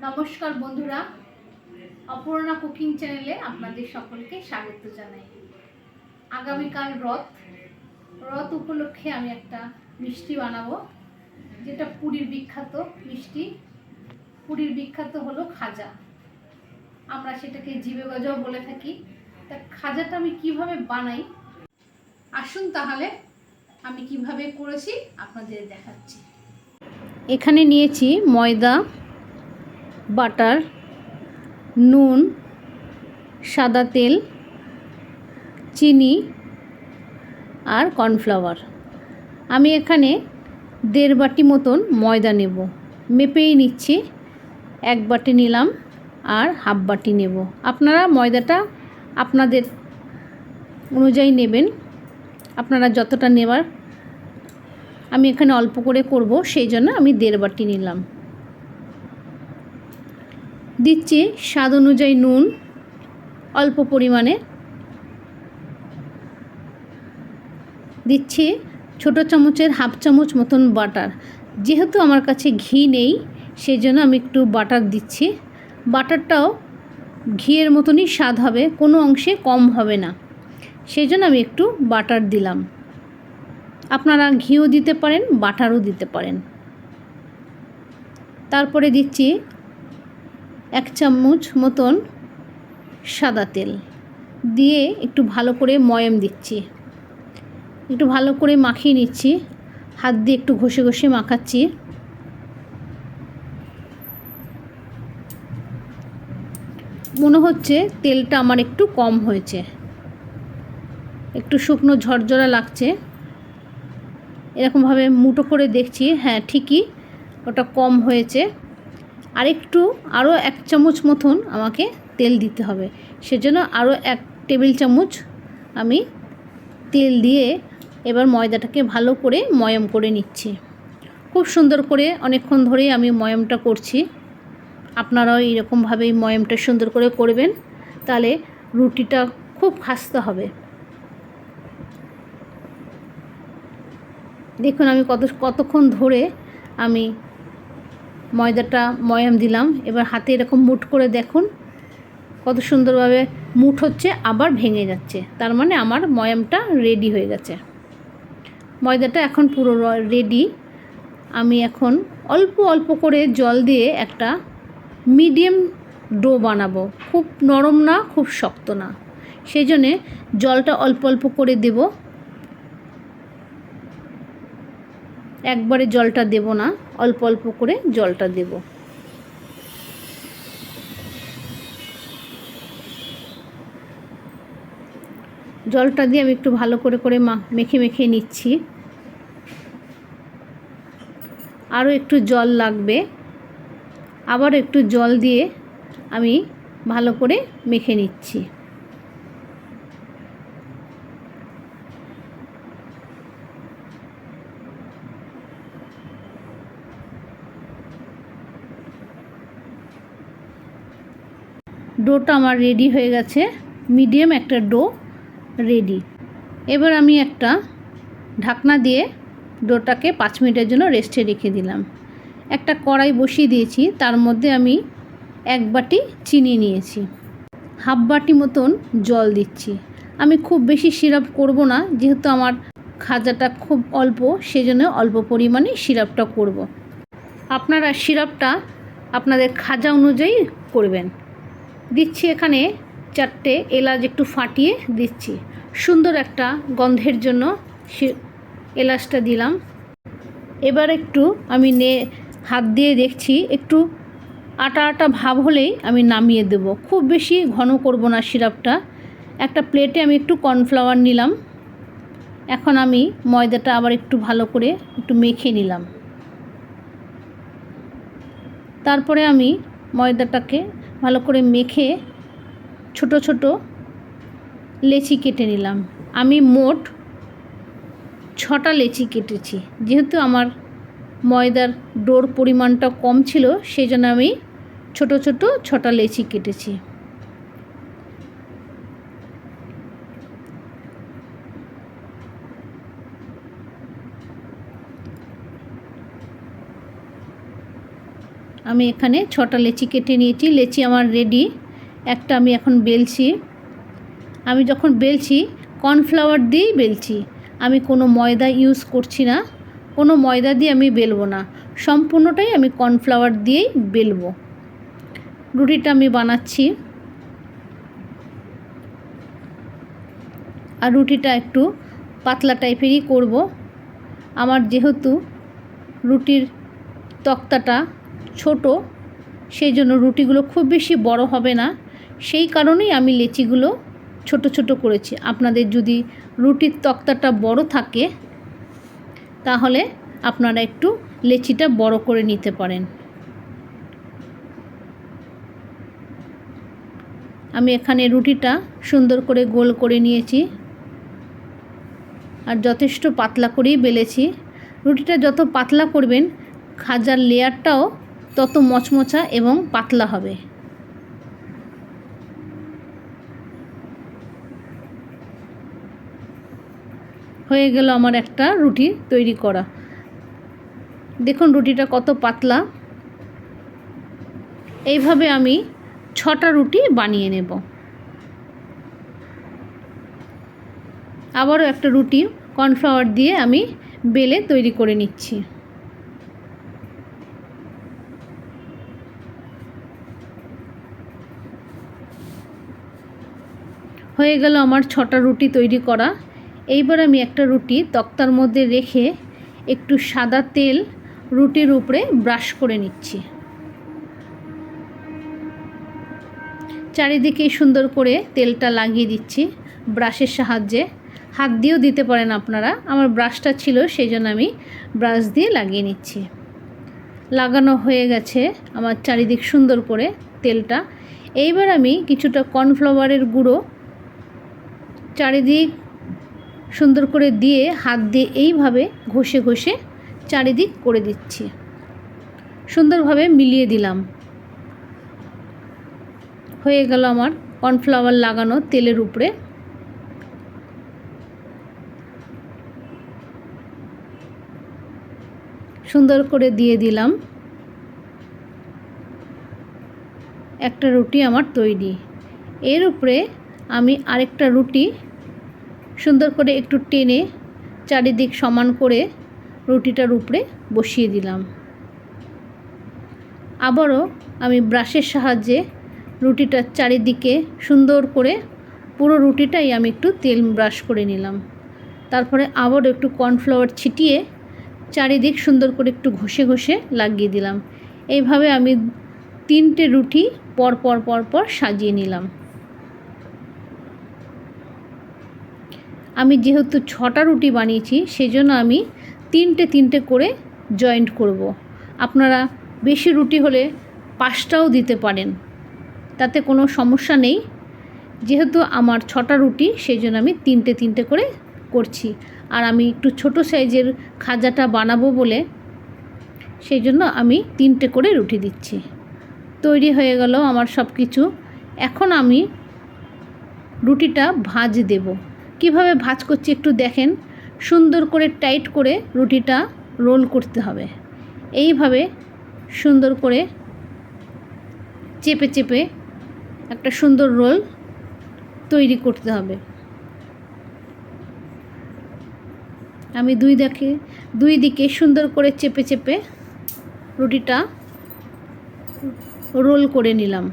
নমস্কার বন্ধুরা, অপর্ণা কুকিং চ্যানেলে আপনাদের সকলকে স্বাগত জানাই। আগামীকাল রথ উপলক্ষে আমি একটা মিষ্টি বানাবো, যেটা পুরীর বিখ্যাত মিষ্টি। পুরীর বিখ্যাত হলো খাজা, আমরা সেটাকে জিভে গজাও বলে থাকি। তা খাজাটা আমি কিভাবে বানাই, আসুন তাহলে আমি কিভাবে করেছি আপনাদের দেখাচ্ছি। এখানে নিয়েছি ময়দা, বাটার, নুন, সাদা তেল, চিনি আর কর্নফ্লাওয়ার। আমি এখানে 1.5 বাটি মতন ময়দা নেব, মেপেই নিচ্ছি। 1 বাটি নিলাম আর 1/2 বাটি নেব। আপনারা ময়দাটা আপনাদের অনুযায়ী নেবেন, আপনারা যতটা নেবার। আমি এখানে অল্প করে করব, সেই জন্য আমি 1.5 বাটি নিলাম। দিচ্ছি স্বাদ অনুযায়ী নুন অল্প পরিমাণে, দিচ্ছি ছোটো চামচের 1/2 চামচ মতন বাটার। যেহেতু আমার কাছে ঘি নেই, সেই জন্য আমি একটু বাটার দিচ্ছি। বাটারটাও ঘিয়ের মতনই স্বাদ হবে, কোনো অংশে কম হবে না, সেই জন্য আমি একটু বাটার দিলাম। আপনারা ঘিও দিতে পারেন, বাটারও দিতে পারেন। তারপরে দিচ্ছি 1 চামচ মতন সাদা তেল দিয়ে একটু ভালো করে ময়াম দিচ্ছি। একটু ভালো করে মাখিয়ে নিচ্ছি, হাত দিয়ে একটু ঘষে ঘষে মাখাচ্ছি। মনে হচ্ছে তেলটা আমার একটু কম হয়েছে, একটু শুকনো ঝরঝরা লাগছে। এরকমভাবে মুঠো করে দেখছি, হ্যাঁ ঠিকই ওটা কম হয়েছে। আরও 1 চামচ মতন আমাকে তেল দিতে হবে, সেজন্য আরও 1 টেবিল চামচ আমি তেল দিয়ে এবার ময়দাটাকে ভালো করে ময়াম করে নিচ্ছি। খুব সুন্দর করে অনেকক্ষণ ধরেই আমি ময়ামটা করছি। আপনারাও এইরকমভাবেই ময়ামটা সুন্দর করে করবেন, তাহলে রুটিটা খুব খাস্তা হবে। দেখুন আমি কতক্ষণ ধরে আমি ময়দাটা ময়াম দিলাম। এবার হাতে এরকম মুঠ করে দেখুন কত সুন্দরভাবে মুঠ হচ্ছে, আবার ভেঙে যাচ্ছে, তার মানে আমার ময়ামটা রেডি হয়ে গেছে। ময়দাটা এখন পুরো রেডি। আমি এখন অল্প অল্প করে জল দিয়ে একটা মিডিয়াম ডো বানাবো, খুব নরম না খুব শক্ত না, সেই জন্যে জলটা অল্প অল্প করে দেব। একবারে জলটা দেব না, অল্প অল্প করে জলটা দেব। জলটা দিয়ে আমি একটু ভালো করে করে মেখে মেখে নিচ্ছি। আরও একটু জল লাগবে, আবার একটু জল দিয়ে আমি ভালো করে মেখে নিচ্ছি। ডোটা আমার রেডি হয়ে গেছে, মিডিয়াম একটা ডো রেডি। এবার আমি একটা ঢাকনা দিয়ে ডোটাকে 5 মিনিটের জন্য রেস্টে রেখে দিলাম। একটা কড়াই বসিয়ে দিয়েছি, তার মধ্যে আমি 1 বাটি চিনি নিয়েছি, 1/2 বাটি মতন জল দিচ্ছি। আমি খুব বেশি সিরাপ করব না, যেহেতু আমার খাজাটা খুব অল্প, সেজন্য অল্প পরিমাণে সিরাপটা করব। আপনারা সিরাপটা আপনাদের খাজা অনুযায়ী করবেন। দিচ্ছি এখানে 4টে এলাচ একটু ফাটিয়ে দিচ্ছি, সুন্দর একটা গন্ধের জন্য এলাচটা দিলাম। এবার একটু আমি হাত দিয়ে দেখছি, একটু আটা আটা ভাব হলেই আমি নামিয়ে দেব। খুব বেশি ঘন করব না সিরাপটা। একটা প্লেটে আমি একটু কর্নফ্লাওয়ার নিলাম। এখন আমি ময়দাটা আবার একটু ভালো করে একটু মেখে নিলাম। তারপরে আমি ময়দাটাকে ভালো করে মেখে ছোট ছোট লেচি কেটে নিলাম। আমি মোট 6টা লেচি কেটেছি, যেহেতু আমার ময়দার ডোর পরিমাণটা কম ছিল, সেই জন্য আমি ছোট ছোট 6টা লেচি কেটেছি। আমি এখানে 6টা লেচি কেটে নিয়েছি। লেচি আমার রেডি। একটা আমি এখন বেলছি। আমি যখন বেলছি কর্নফ্লাওয়ার দিয়েই বেলছি, আমি কোনো ময়দা ইউজ করছি না। কোনো ময়দা দিয়ে আমি বেলবো না, সম্পূর্ণটাই আমি কর্নফ্লাওয়ার দিয়েই বেলবো। রুটিটা আমি বানাচ্ছি, আর রুটিটা একটু পাতলা টাইপেরই করব। আমার যেহেতু রুটির তক্তাটা ছোট, সেই জন্য রুটিগুলো খুব বেশি বড় হবে না, সেই কারণেই আমি লেচিগুলো ছোট ছোট করেছি। আপনাদের যদি রুটির তক্তাটা বড় থাকে তাহলে আপনারা একটু লেচিটা বড় করে নিতে পারেন। আমি এখানে রুটিটা সুন্দর করে গোল করে নিয়েছি, আর যথেষ্ট পাতলা করেই বেলেছি। রুটিটা যত পাতলা করবেন খাজার লেয়ারটাও তত মচমচা এবং পাতলা হবে। হয়ে গেল আমার একটা রুটি তৈরি করা। দেখুন রুটিটা কত পাতলা। এইভাবে আমি 6টা রুটি বানিয়ে নেব। আবারও একটা রুটি কর্নফ্লাওয়ার দিয়ে আমি বেলে তৈরি করে নিচ্ছি। হয়ে গেল আমার 6টা রুটি তৈরি করা। এইবার আমি একটা রুটি তক্তার মধ্যে রেখে একটু সাদা তেল রুটির উপরে ব্রাশ করে নিচ্ছি। চারিদিকে সুন্দর করে তেলটা লাগিয়ে দিচ্ছি ব্রাশের সাহায্যে। হাত দিয়েও দিতে পারেন আপনারা, আমার ব্রাশটা ছিল সেই জন্য আমি ব্রাশ দিয়ে লাগিয়ে নিচ্ছি। লাগানো হয়ে গেছে আমার চারিদিক সুন্দর করে তেলটা। এইবার আমি কিছুটা কর্নফ্লাওয়ারের গুঁড়ো চারিদিক সুন্দর করে দিয়ে হাত দিয়ে এইভাবে ঘষে ঘষে চারিদিক করে দিচ্ছি। সুন্দরভাবে মিলিয়ে দিলাম। হয়ে গেল আমার কর্নফ্লাওয়ার লাগানো তেলের উপরে। সুন্দর করে দিয়ে দিলাম। একটা রুটি আমার তৈরি। এর উপরে আমি আরেকটা রুটি সুন্দর করে একটু টেনে চারিদিক সমান করে রুটিটার উপরে বসিয়ে দিলাম। আবারও আমি ব্রাশের সাহায্যে রুটিটার চারিদিকে সুন্দর করে পুরো রুটিটাই আমি একটু তেল ব্রাশ করে নিলাম। তারপরে আবারও একটু কর্নফ্লাওয়ার ছিটিয়ে চারিদিক সুন্দর করে একটু ঘষে ঘষে লাগিয়ে দিলাম। এইভাবে আমি 3টে রুটি পর পর পর পর সাজিয়ে নিলাম। আমি যেহেতু 6টা রুটি বানিয়েছি সেজন্য আমি 3টে করে জয়েন্ট করব। আপনারা বেশি রুটি হলে 5টাও দিতে পারেন, তাতে কোনো সমস্যা নেই। যেহেতু আমার 6টা রুটি সেই জন্য আমি 3টে করে করছি। আর আমি একটু ছোট সাইজের খাজাটা বানাবো বলে সেই জন্য আমি 3টে করে রুটি দিচ্ছি। তৈরি হয়ে গেল আমার সব কিছু। এখন আমি রুটিটা ভাঁজ দেব। কিভাবে ভাঁজ করছি একটু দেখেন। সুন্দর করে টাইট করে রুটিটা রোল করতে হবে। এইভাবে সুন্দর করে চেপে চেপে একটা সুন্দর রোল তৈরি করতে হবে। আমি দুই দিকে সুন্দর করে চেপে চেপে রুটিটা রোল করে নিলাম।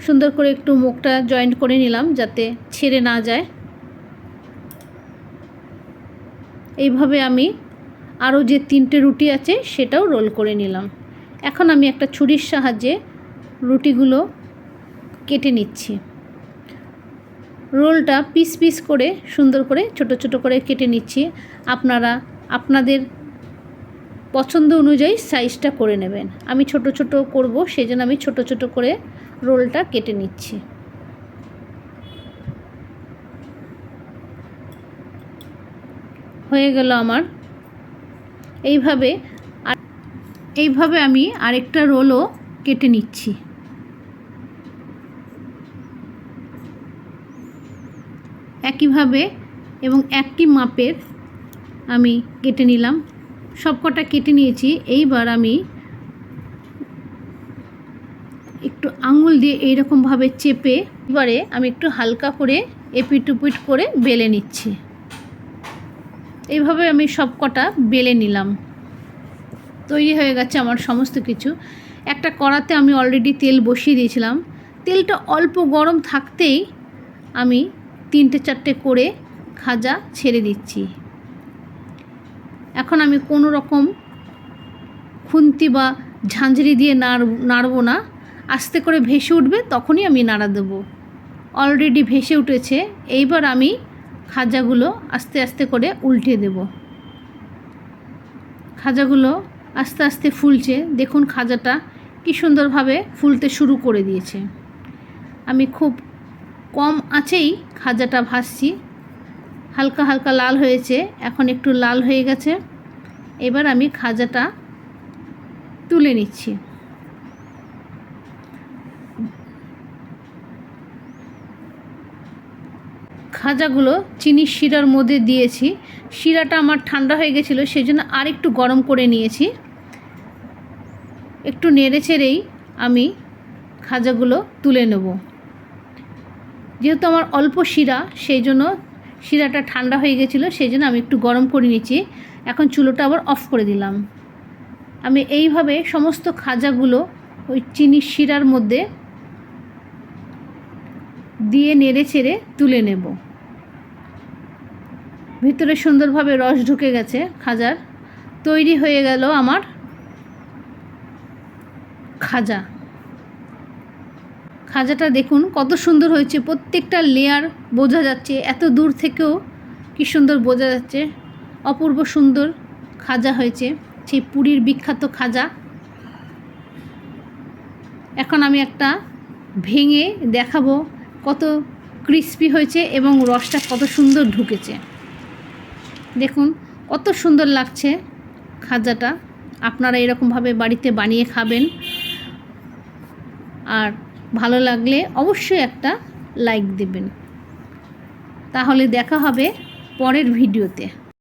সুন্দর করে একটু মুখটা জয়েন্ট করে নিলাম যাতে ছেড়ে না যায়। এইভাবে আমি আরও যে 3টে রুটি আছে সেটাও রোল করে নিলাম। এখন আমি একটা ছুরির সাহায্যে রুটিগুলো কেটে নিচ্ছি। রোলটা পিস পিস করে সুন্দর করে ছোট ছোট করে কেটে নিচ্ছি। আপনারা আপনাদের পছন্দ অনুযায়ী সাইজটা করে নেবেন। আমি ছোট ছোট করব সেজন্য আমি ছোট ছোট করে রোলটা কেটে নিচ্ছি। হয়ে গেল আমার। এইভাবে আমি আরেকটা রোলও কেটে নিচ্ছি। একইভাবে এবং একই মাপের আমি কেটে নিলাম। সবকটা কেটে নিয়েছি। এইবার আমি একটু আঙুল দিয়ে এইরকমভাবে চেপে এবারে আমি একটু হালকা করে এপিট উপিট করে বেলে নিচ্ছি। এইভাবে আমি সব কটা বেলে নিলাম। তৈরি হয়ে গেছে আমার সমস্ত কিছু। একটা কড়াতে আমি অলরেডি তেল বসিয়ে দিয়েছিলাম। তেলটা অল্প গরম থাকতেই আমি 3-4টে করে খাজা ছেড়ে দিচ্ছি। এখন আমি কোনো রকম খুন্তি বা ঝাঁঝরি দিয়ে নাড়বো না, আস্তে করে ভেসে উঠবে তখনই আমি নাড়া দেবো। অলরেডি ভেসে উঠেছে। এইবার আমি খাজাগুলো আস্তে আস্তে করে উল্টে দেব। খাজাগুলো আস্তে আস্তে ফুলছে, দেখুন খাজাটা কি সুন্দরভাবে ফুলতে শুরু করে দিয়েছে। আমি খুব কম আঁচেই খাজাটা ভাজছি। হালকা হালকা লাল হয়েছে, এখন একটু লাল হয়ে গেছে। এবার আমি খাজাটা তুলে নিচ্ছি। খাজাগুলো চিনির শিরার মধ্যে দিয়েছি। শিরাটা আমার ঠান্ডা হয়ে গেছিলো, সেই জন্য আর একটু গরম করে নিয়েছি। একটু নেড়ে চেড়েই আমি খাজাগুলো তুলে নেব। যেহেতু আমার অল্প শিরা, সেই জন্য শিরাটা ঠান্ডা হয়ে গেছিলো, সেই জন্য আমি একটু গরম করে নিচ্ছি। এখন চুলোটা আবার অফ করে দিলাম। আমি এইভাবে সমস্ত খাজাগুলো ওই চিনির শিরার মধ্যে দিয়ে নেড়ে চেড়ে তুলে নেব। ভিতরে সুন্দরভাবে রস ঢুকে গেছে খাজার। তৈরি হয়ে গেল আমার খাজা। খাজাটা দেখুন কত সুন্দর হয়েছে, প্রত্যেকটা লেয়ার বোঝা যাচ্ছে, এত দূর থেকেও কি সুন্দর বোঝা যাচ্ছে। অপূর্ব সুন্দর খাজা হয়েছে, সেই পুরীর বিখ্যাত খাজা। এখন আমি একটা ভেঙে দেখাবো কত ক্রিস্পি হয়েছে এবং রসটা কত সুন্দর ঢুকেছে। দেখুন কত সুন্দর লাগছে খাজাটা। আপনারা এরকমভাবে বাড়িতে বানিয়ে খাবেন। আর ভালো লাগলে অবশ্যই একটা লাইক দেবেন। তাহলে দেখা হবে পরের ভিডিওতে।